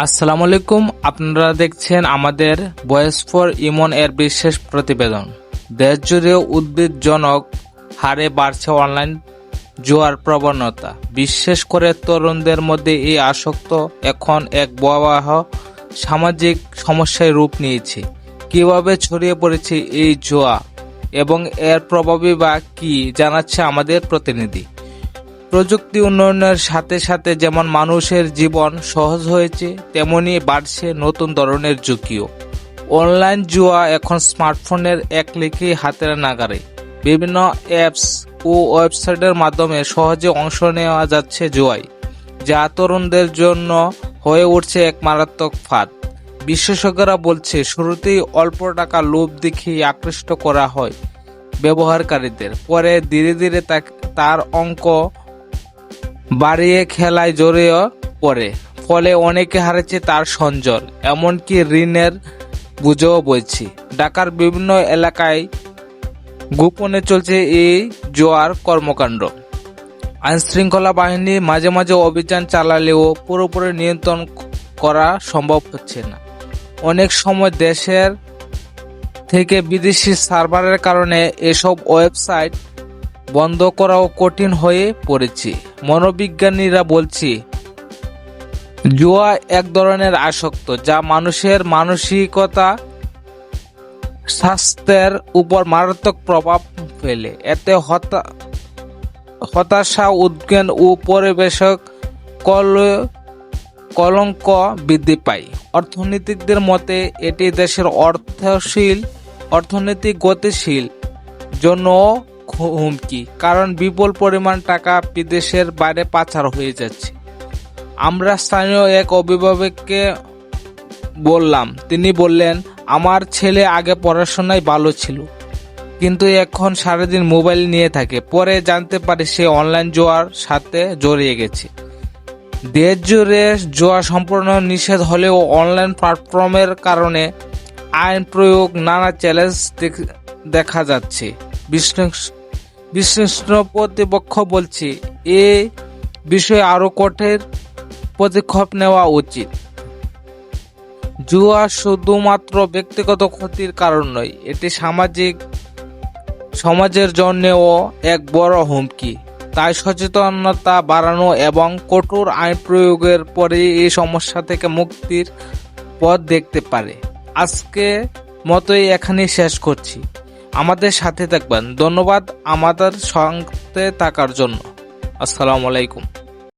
আসসালামু আলাইকুম, আপনারা দেখছেন আমাদের ভয়েস ফর ইমন এর বিশেষ প্রতিবেদন। দেশ জুড়ে উদ্বেগজনক হারে বাড়ছে অনলাইন জুয়ার প্রবণতা। বিশেষ করে তরুণদের মধ্যে এই আসক্ত এখন এক ভয়াবহ সামাজিক সমস্যায় রূপ নিয়েছে। কিভাবে ছড়িয়ে পড়েছে এই জুয়া এবং এর প্রভাবই বা কি, জানাচ্ছে আমাদের প্রতিনিধি। প্রযুক্তি উন্নয়নের সাথে সাথে যেমন মানুষের জীবন সহজ হয়েছে, তেমনি বাড়ছে নতুন ধরনের ঝুঁকিও। অনলাইন জুয়া এখন স্মার্টফোনের এক ক্লিকেই হাতের নাগারে। বিভিন্ন অ্যাপস ও ওয়েবসাইটের মাধ্যমে সহজে অংশ নেওয়া যাচ্ছে জুয়ায়, যা তরুণদের জন্য হয়ে উঠছে এক মারাত্মক ফাঁদ। বিশেষজ্ঞরা বলছে, শুরুতেই অল্প টাকা লোভ দেখিয়ে আকৃষ্ট করা হয় ব্যবহারকারীদের, পরে ধীরে ধীরে তার অঙ্ক বাড়িয়ে খেলায় জড়িয়ে পড়ে। ফলে অনেকে হারেছে তার সঞ্জল, এমনকি ঋণের বোঝাও বইছে। ঢাকার বিভিন্ন এলাকায় গোপনে চলছে এই জুয়ার কর্মকাণ্ড। আইনশৃঙ্খলা বাহিনী মাঝে মাঝে অভিযান চালালেও পুরোপুরি নিয়ন্ত্রণ করা সম্ভব হচ্ছে না। অনেক সময় দেশের থেকে বিদেশি সার্ভারের কারণে এসব ওয়েবসাইট বন্ধ করাও কঠিন হয়ে পড়েছে। মনোবিজ্ঞানীরা বলছে, জুয়া এক ধরনের আসক্ত যা মানুষের মানসিকতা স্বাস্থ্যের উপর মারাত্মক প্রভাব ফেলে। এতে হতাশা, উদ্বেগ ও পরিবেশক কলঙ্ক বৃদ্ধি পায়। অর্থনীতিকদের মতে এটি দেশের অর্থনৈতিক গতিশীল জন্য হুমকি, কারণ বিপুল পরিমাণ টাকা বিদেশের বাইরে পাচার হয়ে যাচ্ছে। আমরা স্থানীয় এক অভিভাবককে বললাম, তিনি বললেন, আমার ছেলে আগে পড়াশোনায় ভালো ছিল, কিন্তু এখন সারাদিন মোবাইল নিয়ে থাকে। পরে জানতে পারে সে অনলাইন জুয়ার সাথে জড়িয়ে গেছে। দেশ জুড়ে জুয়া সম্পূর্ণ নিষেধ হলেও অনলাইন প্ল্যাটফর্মের কারণে আইন প্রয়োগ নানা চ্যালেঞ্জ দেখা যাচ্ছে। বিশ্লিষ্ট কর্তৃপক্ষ বলছে, এ বিষয়ে আরো কঠোর পদক্ষেপ নেওয়া উচিত। জুয়া শুধুমাত্র ব্যক্তিগত ক্ষতির কারণ নয়, এটি সমাজের জন্যও এক বড় হুমকি। তাই সচেতনতা বাড়ানো এবং কঠোর আইন প্রয়োগের পরে এই সমস্যা থেকে মুক্তির পথ দেখতে পারে। আজকে মতোই এখানেই শেষ করছি। আমাদের সাথে থাকবেন। ধন্যবাদ আমাদের সঙ্গে থাকার জন্য। আসসালামু আলাইকুম।